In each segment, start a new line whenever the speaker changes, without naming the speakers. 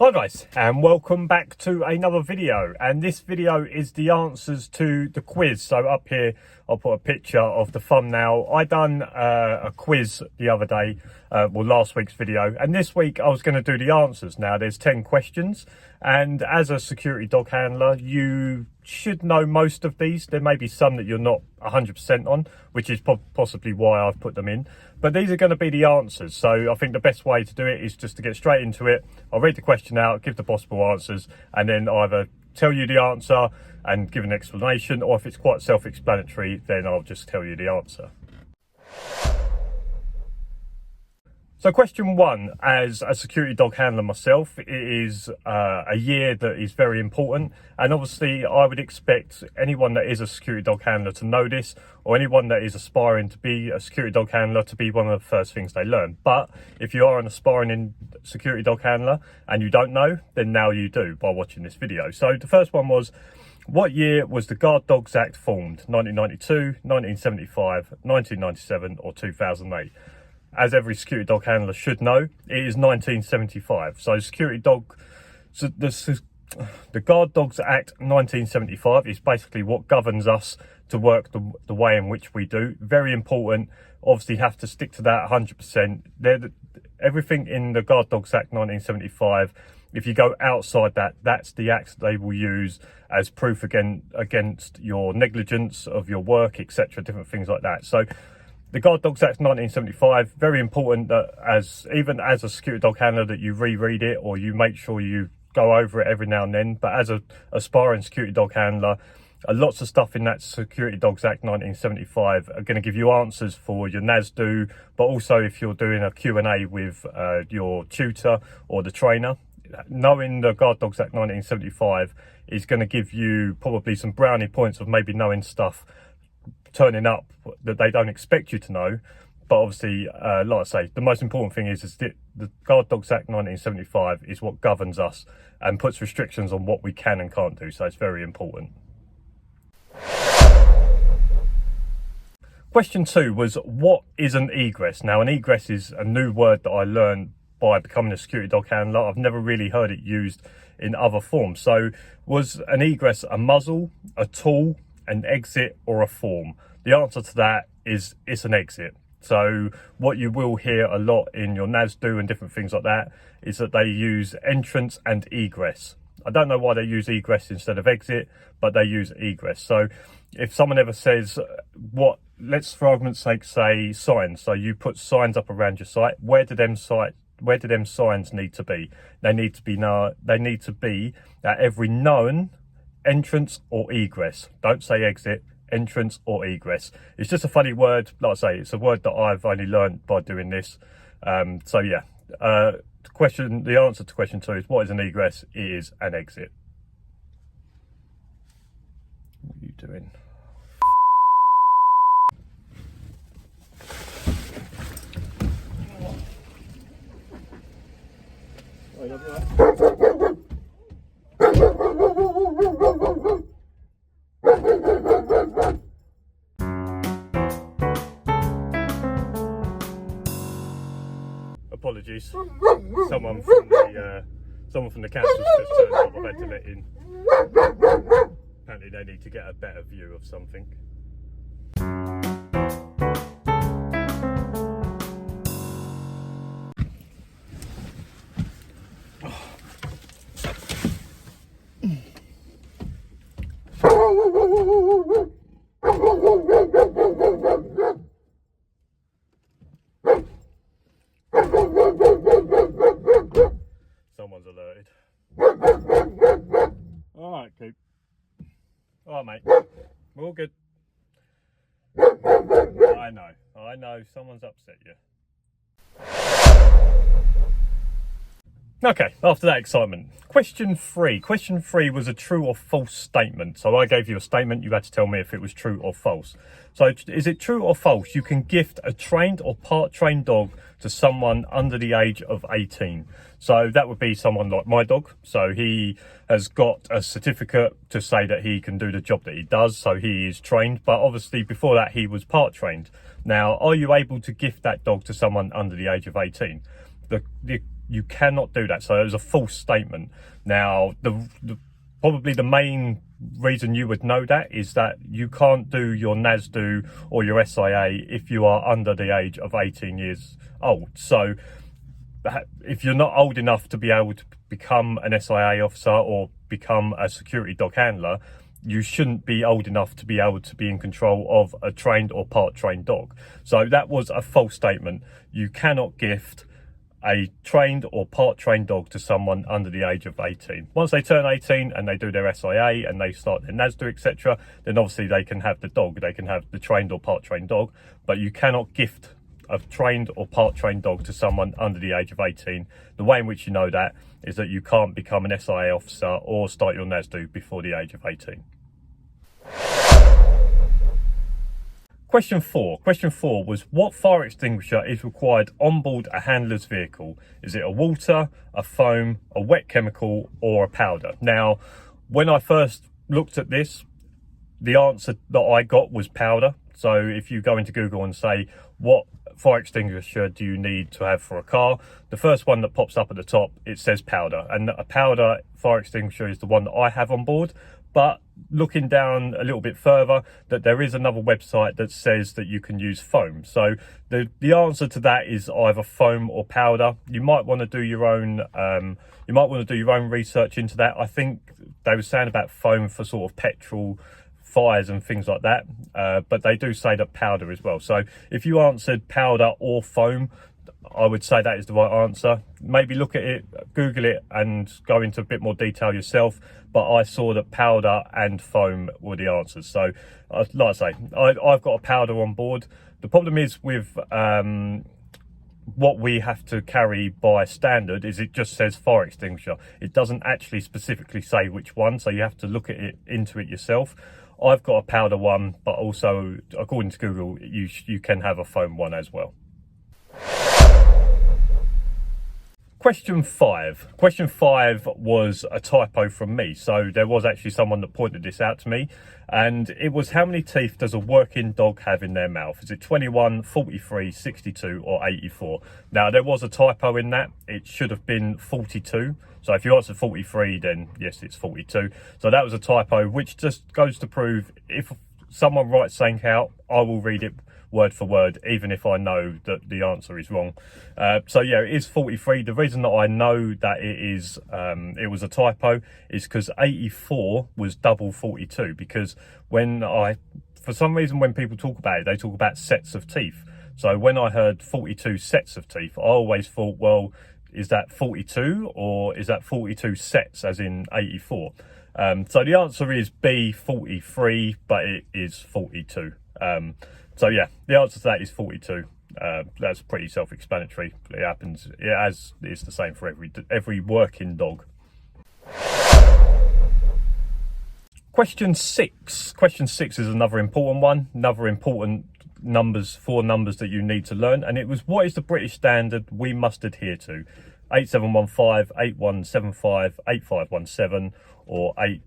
Hi guys, and welcome back to another video, and this video is the answers to the quiz. So up here I'll put a picture of the thumbnail. I done a quiz the other day, last week's video, and this week I was going to do the answers. Now there's 10 questions, and as a security dog handler you should know most of these. There may be some that you're not 100% on, which is possibly why I've put them in, but these are going to be the answers. So I think the best way to do it is just to get straight into it. I'll read the question out, give the possible answers, and then either tell you the answer and give an explanation, or if it's quite self-explanatory, then I'll just tell you the answer. So question one, as a security dog handler myself, it is a year that is very important, and obviously I would expect anyone that is a security dog handler to know this, or anyone that is aspiring to be a security dog handler to be one of the first things they learn. But if you are an aspiring security dog handler and you don't know, then now you do by watching this video. So the first one was, what year was the Guard Dogs Act formed? 1992, 1975, 1997 or 2008? As every security dog handler should know, it is 1975. So the Guard Dogs Act 1975 is basically what governs us to work the way in which we do. Very important. Obviously have to stick to that 100%. Everything in the Guard Dogs Act 1975, if you go outside that, that's the act they will use as proof against your negligence of your work, etc., different things like that. So the Guard Dogs Act 1975, very important that even as a security dog handler that you reread it, or you make sure you go over it every now and then. But as a aspiring security dog handler, lots of stuff in that Security Dogs Act 1975 are going to give you answers for your NASDO, but also if you're doing a Q&A with your tutor or the trainer. Knowing the Guard Dogs Act 1975 is going to give you probably some brownie points of maybe knowing stuff turning up that they don't expect you to know. But obviously, like I say, the most important thing is the Guard Dogs Act 1975 is what governs us and puts restrictions on what we can and can't do. So it's very important. Question two was, what is an egress? Now, an egress is a new word that I learned by becoming a security dog handler. I've never really heard it used in other forms. So was an egress a muzzle, a tool, an exit, or a form? The answer to that is it's an exit. So what you will hear a lot in your NASDO and different things like that is that they use entrance and egress. I don't know why they use egress instead of exit, but they use egress. So if someone ever says, let's for argument's sake say signs. So you put signs up around your site. Where do them signs need to be? They need to be at every known entrance or egress. Don't say exit, entrance or egress. It's just a funny word. Like I say, it's a word that I've only learned by doing this. So yeah, the answer to question two is, what is an egress? It is an exit. What are you doing? Apologies. Someone from the council's just turned up. I've had to let in. Apparently they need to get a better view of something. Someone's alerted. Alright, Coop. Alright, mate. We're all good. I know, someone's upset you. Okay, after that excitement, question three. Question three was a true or false statement. So I gave you a statement, you had to tell me if it was true or false. So is it true or false? You can gift a trained or part-trained dog to someone under the age of 18. So that would be someone like my dog. So he has got a certificate to say that he can do the job that he does. So he is trained, but obviously before that he was part-trained. Now, are you able to gift that dog to someone under the age of 18? You cannot do that. So it was a false statement. Now, probably the main reason you would know that is that you can't do your NASDO or your SIA if you are under the age of 18 years old. So if you're not old enough to be able to become an SIA officer or become a security dog handler, you shouldn't be old enough to be able to be in control of a trained or part-trained dog. So that was a false statement. You cannot gift a trained or part-trained dog to someone under the age of 18. Once they turn 18 and they do their SIA and they start their NASDA, etc., then obviously they can have the dog. They can have the trained or part-trained dog, but you cannot gift a trained or part-trained dog to someone under the age of 18. The way in which you know that is that you can't become an SIA officer or start your NASDO before the age of 18. Question 4 was, what fire extinguisher is required on board a handler's vehicle? Is it a water, a foam, a wet chemical, or a powder? Now, when I first looked at this, the answer that I got was powder. So if you go into Google and say, what fire extinguisher do you need to have for a car? The first one that pops up at the top, it says powder. And a powder fire extinguisher is the one that I have on board. But looking down a little bit further, that there is another website that says that you can use foam. So the answer to that is either foam or powder. You might want to do your own research into that. I think they were saying about foam for sort of petrol fires and things like that, but they do say that powder as well. So if you answered powder or foam, I would say that is the right answer. Maybe look at it, Google it, and go into a bit more detail yourself. But I saw that powder and foam were the answers. So, like I say, I've got a powder on board. The problem is with what we have to carry by standard is it just says fire extinguisher. It doesn't actually specifically say which one, so you have to look at it into it yourself. I've got a powder one, but also, according to Google, you can have a foam one as well. Question 5 was a typo from me. So there was actually someone that pointed this out to me, and it was, how many teeth does a working dog have in their mouth? Is it 21, 43, 62 or 84? Now, there was a typo in that. It should have been 42. So if you answered 43, then yes, it's 42. So that was a typo, which just goes to prove, if someone writes something out, I will read it word for word, even if I know that the answer is wrong. So yeah, it is 43. The reason that I know that it was a typo is because 84 was double 42, because for some reason when people talk about it, they talk about sets of teeth. So when I heard 42 sets of teeth, I always thought, well, is that 42 or is that 42 sets as in 84? So the answer is B, 43, but it is 42. So yeah, the answer to that is 42. That's pretty self-explanatory. It happens, it's the same for every working dog. Question 6 is another important one, another important four numbers that you need to learn, and it was, what is the British standard we must adhere to? 8715, 8175, 8517 or 8,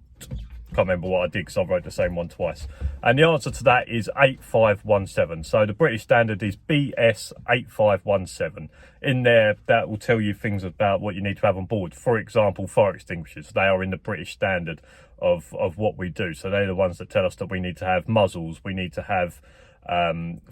can't remember what I did because I wrote the same one twice. And the answer to that is 8517. So the British standard is BS 8517. In there, that will tell you things about what you need to have on board. For example, fire extinguishers. They are in the British standard of what we do. So they're the ones that tell us that we need to have muzzles, we need to have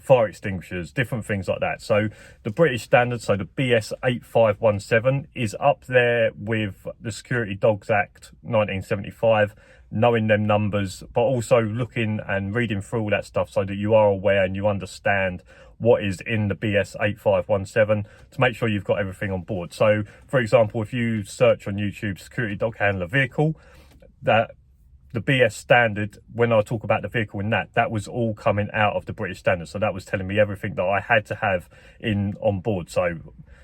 fire extinguishers, different things like that. So the British standard, so the BS 8517, is up there with the Security Dogs Act 1975, knowing them numbers, but also looking and reading through all that stuff so that you are aware and you understand what is in the BS 8517 to make sure you've got everything on board. So for example, if you search on YouTube security dog handler vehicle, that the BS standard, when I talk about the vehicle in that was all coming out of the British standard. So that was telling me everything that I had to have on board. So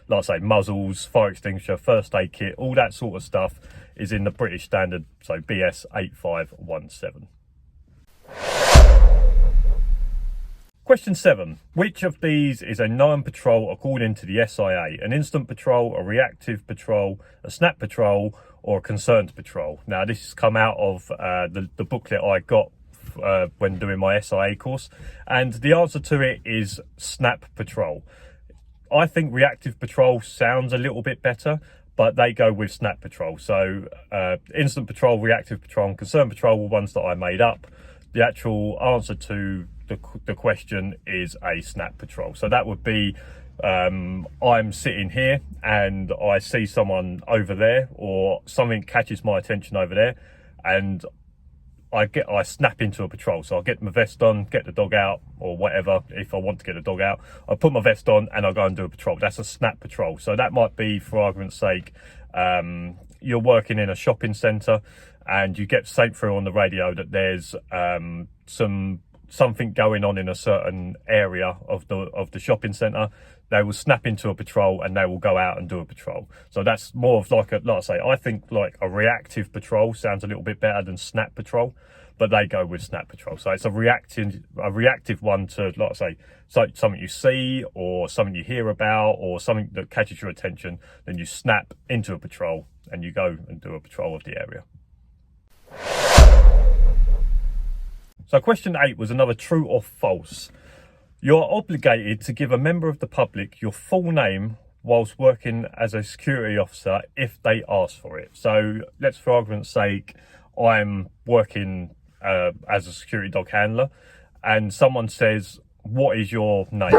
like I say, muzzles, fire extinguisher, first aid kit, all that sort of stuff is in the British standard. So BS 8517. Question 7. Which of these is a known patrol according to the SIA? An instant patrol, a reactive patrol, a snap patrol, or a concerned patrol? Now, this has come out of the booklet I got when doing my SIA course, and the answer to it is snap patrol. I think reactive patrol sounds a little bit better, but they go with snap patrol. So instant patrol, reactive patrol, and concern patrol were ones that I made up. The actual answer to the question is a snap patrol. So that would be, I'm sitting here and I see someone over there, or something catches my attention over there, and I snap into a patrol. So I get my vest on, get the dog out, or whatever. If I want to get the dog out, I put my vest on and I go and do a patrol. That's a snap patrol. So that might be, for argument's sake, you're working in a shopping centre and you get sent through on the radio that there's something going on in a certain area of the shopping centre. They will snap into a patrol and they will go out and do a patrol. So that's more of like I say, I think like a reactive patrol sounds a little bit better than snap patrol, but they go with snap patrol. So it's a reactive one to, like I say, so something you see or something you hear about or something that catches your attention. Then you snap into a patrol and you go and do a patrol of the area. So question 8 was another true or false. You are obligated to give a member of the public your full name whilst working as a security officer if they ask for it. So let's, for argument's sake, I'm working as a security dog handler and someone says, what is your name?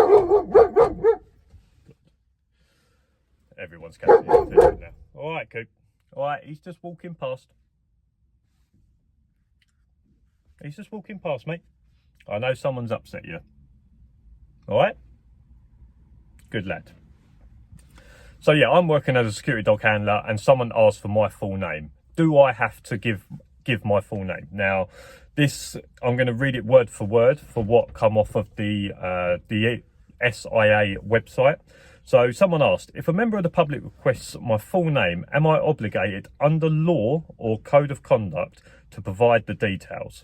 Everyone's catching his attention now. All right, Coop. All right, he's just walking past. He's just walking past, mate. I know someone's upset you. All right? Good lad. So yeah, I'm working as a security dog handler and someone asks for my full name. Do I have to give my full name? Now, this, I'm going to read it word for word for what come off of the SIA website. So someone asked, if a member of the public requests my full name, am I obligated under law or code of conduct to provide the details?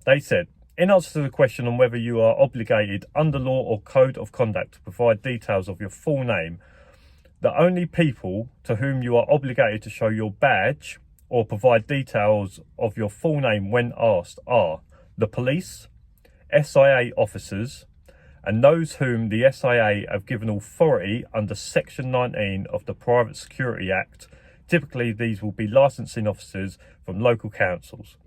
They said, in answer to the question on whether you are obligated under law or code of conduct to provide details of your full name, the only people to whom you are obligated to show your badge or provide details of your full name when asked are the police, SIA officers, and those whom the SIA have given authority under Section 19 of the Private Security Act. Typically, these will be licensing officers from local councils.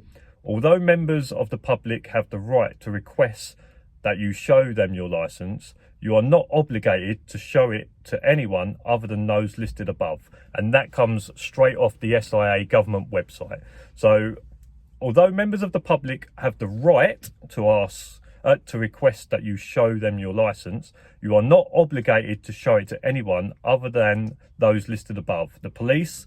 Although members of the public have the right to request that you show them your licence, you are not obligated to show it to anyone other than those listed above. And that comes straight off the SIA government website. So, although members of the public have the right to request that you show them your licence, you are not obligated to show it to anyone other than those listed above. The police,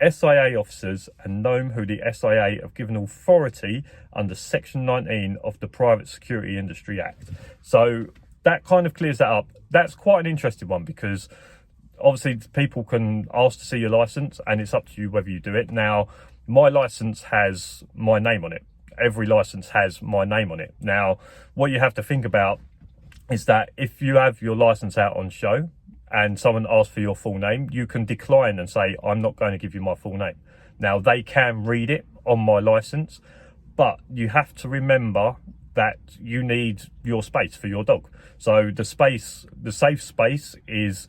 SIA officers, and know who the SIA have given authority under Section 19 of the Private Security Industry Act. So that kind of clears that up. That's quite an interesting one because obviously people can ask to see your licence and it's up to you whether you do it. Now, my licence has my name on it. Every licence has my name on it. Now, what you have to think about is that if you have your licence out on show and someone asks for your full name, you can decline and say, I'm not going to give you my full name. Now, they can read it on my licence, but you have to remember that you need your space for your dog. So the safe space is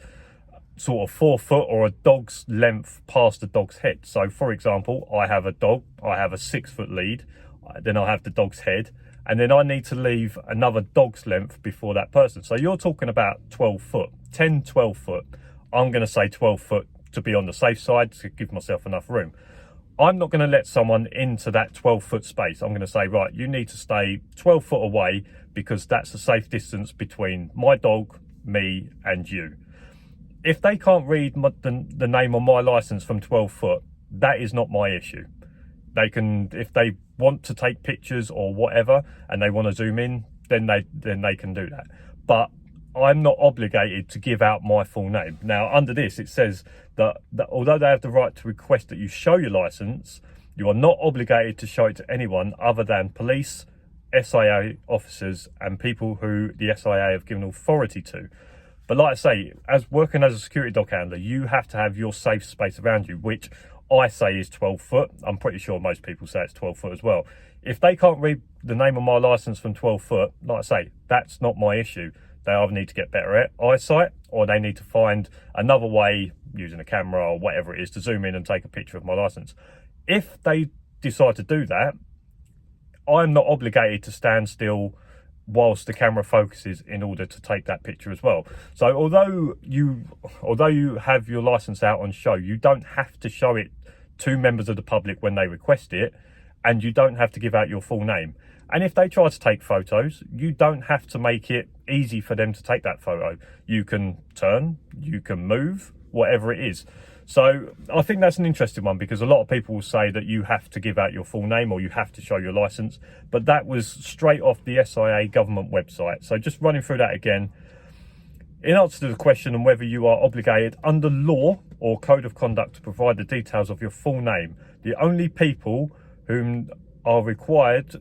sort of 4 foot or a dog's length past the dog's head. So for example, I have a dog, I have a 6 foot lead, then I'll have the dog's head, and then I need to leave another dog's length before that person. So you're talking about 12 foot, 10, 12 foot. I'm going to say 12 foot to be on the safe side to give myself enough room. I'm not going to let someone into that 12 foot space. I'm going to say, right, you need to stay 12 foot away because that's a safe distance between my dog, me, and you. If they can't read the name on my license from 12 foot, that is not my issue. They can, if they want to take pictures or whatever, and they want to zoom in, then they can do that. But I'm not obligated to give out my full name. Now, under this, it says that although they have the right to request that you show your licence, you are not obligated to show it to anyone other than police, SIA officers, and people who the SIA have given authority to. But like I say, as working as a security dog handler, you have to have your safe space around you, which I say is 12 foot. I'm pretty sure most people say it's 12 foot as well. If they can't read the name of my licence from 12 foot, like I say, that's not my issue. They either need to get better eyesight, or they need to find another way, using a camera or whatever it is, to zoom in and take a picture of my license. If they decide to do that, I'm not obligated to stand still whilst the camera focuses in order to take that picture as well. So although you have your license out on show, you don't have to show it to members of the public when they request it, and you don't have to give out your full name. And if they try to take photos, you don't have to make it easy for them to take that photo. You can turn, you can move, whatever it is. So I think that's an interesting one, because a lot of people will say that you have to give out your full name or you have to show your license, but that was straight off the SIA government website. So just running through that again. In answer to the question on whether you are obligated under law or code of conduct to provide the details of your full name, the only people who are required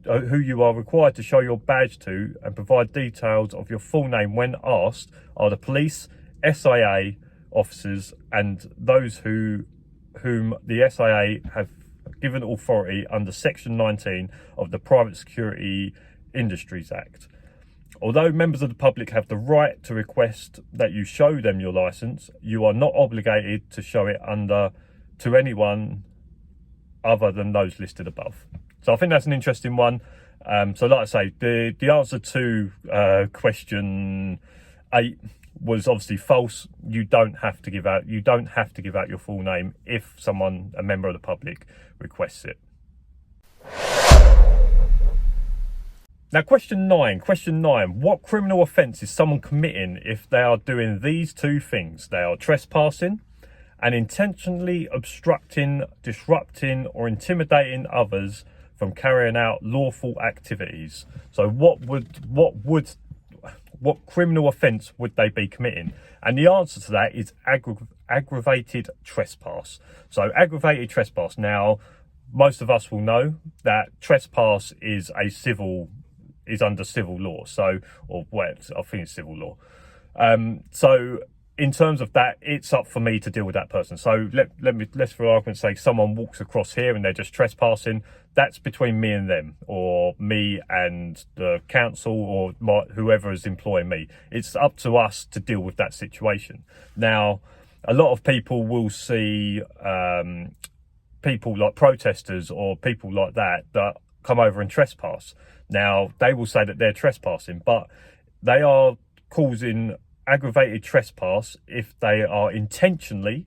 to show your badge to and provide details of your full name when asked are the police, SIA officers, and those whom the SIA have given authority under Section 19 of the Private Security Industries Act. Although members of the public have the right to request that you show them your licence, you are not obligated to show it to anyone other than those listed above. So I think that's an interesting one. So like I say, the answer to question 8 was obviously false. You don't have to give out your full name if a member of the public requests it. Now question 9, what criminal offence is someone committing if they are doing these two things? They are trespassing and intentionally obstructing, disrupting or intimidating others from carrying out lawful activities. So what criminal offence would they be committing? And the answer to that is aggravated trespass. So aggravated trespass. Now, most of us will know that trespass is under civil law. So, I think it's civil law. So in terms of that, it's up for me to deal with that person. So let's for argument's sake, someone walks across here and they're just trespassing. That's between me and them, or me and the council, or whoever is employing me. It's up to us to deal with that situation. Now, a lot of people will see people like protesters or people like that come over and trespass. Now, they will say that they're trespassing, but they are causing aggravated trespass if they are intentionally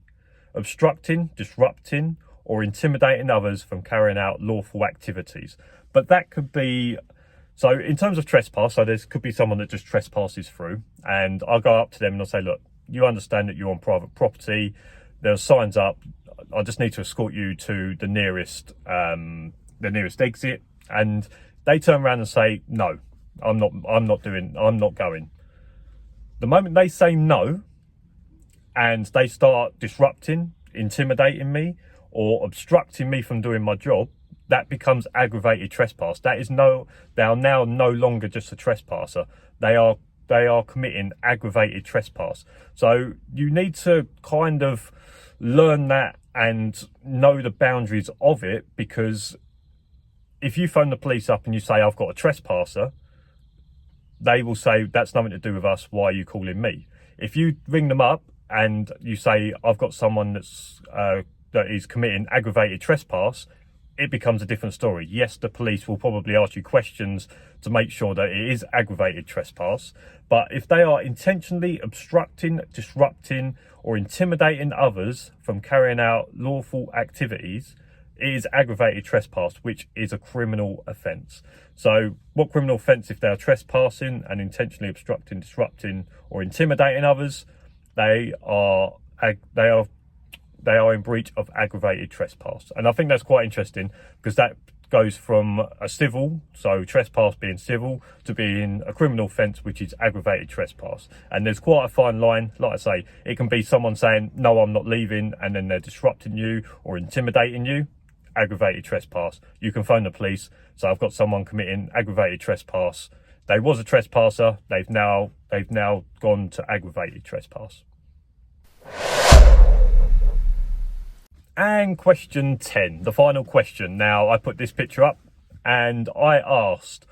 obstructing, disrupting or intimidating others from carrying out lawful activities. But that could be, so in terms of trespass, so there could be someone that just trespasses through, and I'll go up to them and I'll say, look, you understand that you're on private property, there are signs up, I just need to escort you to the nearest exit. And they turn around and say, no, I'm not going. The moment they say no and they start disrupting, intimidating me or obstructing me from doing my job, that becomes aggravated trespass. They are now no longer just a trespasser. They are committing aggravated trespass. So you need to kind of learn that and know the boundaries of it, because if you phone the police up and you say, I've got a trespasser, they will say, that's nothing to do with us, why are you calling me? If you ring them up and you say, I've got someone that is committing aggravated trespass, it becomes a different story. Yes, the police will probably ask you questions to make sure that it is aggravated trespass, but if they are intentionally obstructing, disrupting or intimidating others from carrying out lawful activities, it is aggravated trespass, which is a criminal offence. So what criminal offence if they are trespassing and intentionally obstructing, disrupting or intimidating others? They are in breach of aggravated trespass. And I think that's quite interesting, because that goes from a civil, so trespass being civil, to being a criminal offence, which is aggravated trespass. And there's quite a fine line. Like I say, it can be someone saying, no, I'm not leaving, and then they're disrupting you or intimidating you. Aggravated trespass. You can phone the police. So I've got someone committing aggravated trespass. They was a trespasser. They've now gone to aggravated trespass. And question 10, the final question. Now, I put this picture up and I asked,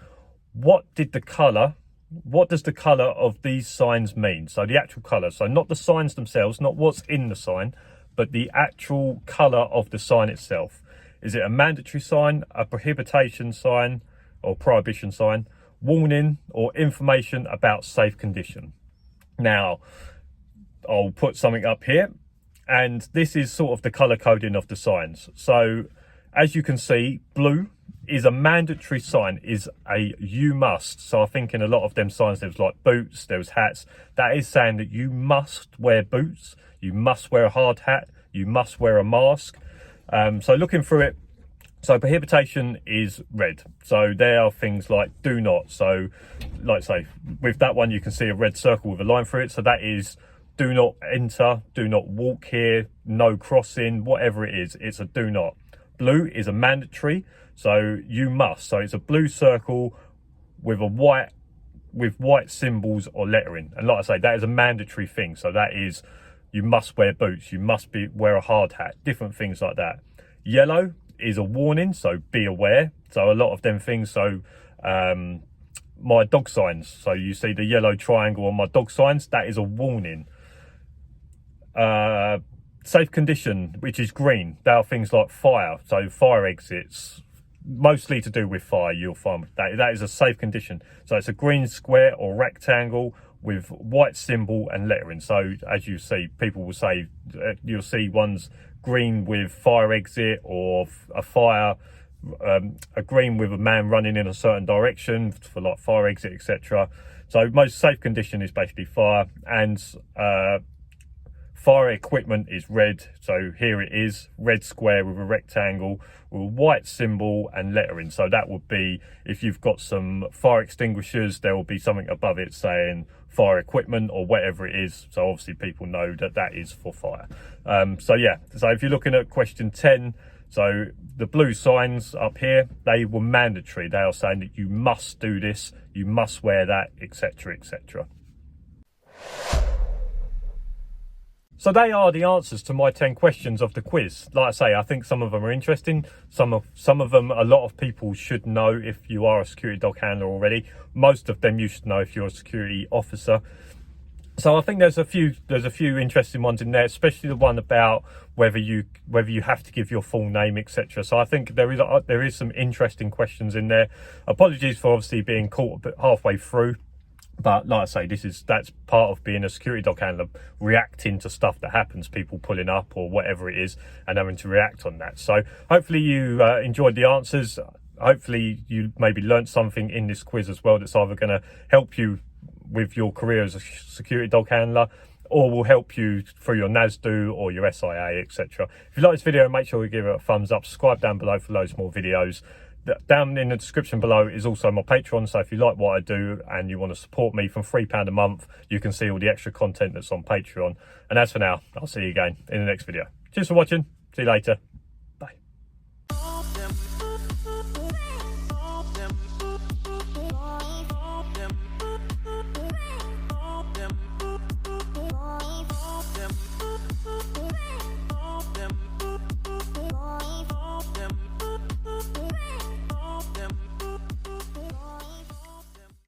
what did the colour what does the colour of these signs mean? So the actual colour, so not the signs themselves, not what's in the sign, but the actual colour of the sign itself. Is it a mandatory sign, a prohibition sign or prohibition sign, warning or information about safe condition? Now, I'll put something up here, and this is sort of the colour coding of the signs. So as you can see, blue is a mandatory sign, is a you must. So I think in a lot of them signs there was like boots, there was hats. That is saying that you must wear boots, you must wear a hard hat, you must wear a mask. So looking through it, so prohibition is red. So there are things like do not. So like say with that one you can see a red circle with a line through it. So that is do not enter, do not walk here, no crossing, whatever it is, it's a do not. Blue is a mandatory, so you must. So it's a blue circle with white symbols or lettering. And like I say, that is a mandatory thing. So that is, you must wear boots, you must wear a hard hat, different things like that. Yellow is a warning, so be aware. So a lot of them things, so my dog signs. So you see the yellow triangle on my dog signs, that is a warning. Safe condition, which is green, there are things like fire, so fire exits, mostly to do with fire. You'll find that is a safe condition. So it's a green square or rectangle with white symbol and lettering. So as you see, people will say, you'll see ones green with fire exit, or a fire, a green with a man running in a certain direction for like fire exit, etc. So most safe condition is basically fire, and fire equipment is red. So here it is, red square with a rectangle with a white symbol and lettering. So that would be, if you've got some fire extinguishers, there will be something above it saying fire equipment or whatever it is. So obviously people know that that is for fire. So yeah, so if you're looking at question 10, so the blue signs up here, they were mandatory. They are saying that you must do this, you must wear that, etc, etc. So they are the answers to my 10 questions of the quiz. Like I say, I think some of them are interesting. Some of them, a lot of people should know if you are a security dog handler already. Most of them you should know if you're a security officer. So I think there's a few interesting ones in there, especially the one about whether you have to give your full name, etc. So I think there is some interesting questions in there. Apologies for obviously being caught a bit halfway through. But like I say, that's part of being a security dog handler, reacting to stuff that happens, people pulling up or whatever it is, and having to react on that. So hopefully you enjoyed the answers. Hopefully you maybe learnt something in this quiz as well that's either going to help you with your career as a security dog handler, or will help you through your NASDU or your SIA, etc. If you like this video, make sure you give it a thumbs up, subscribe down below for loads more videos. Down in the description below is also my Patreon, so if you like what I do and you want to support me from £3 a month, you can see all the extra content that's on Patreon. And as for now, I'll see you again in the next video. Cheers for watching, see you later.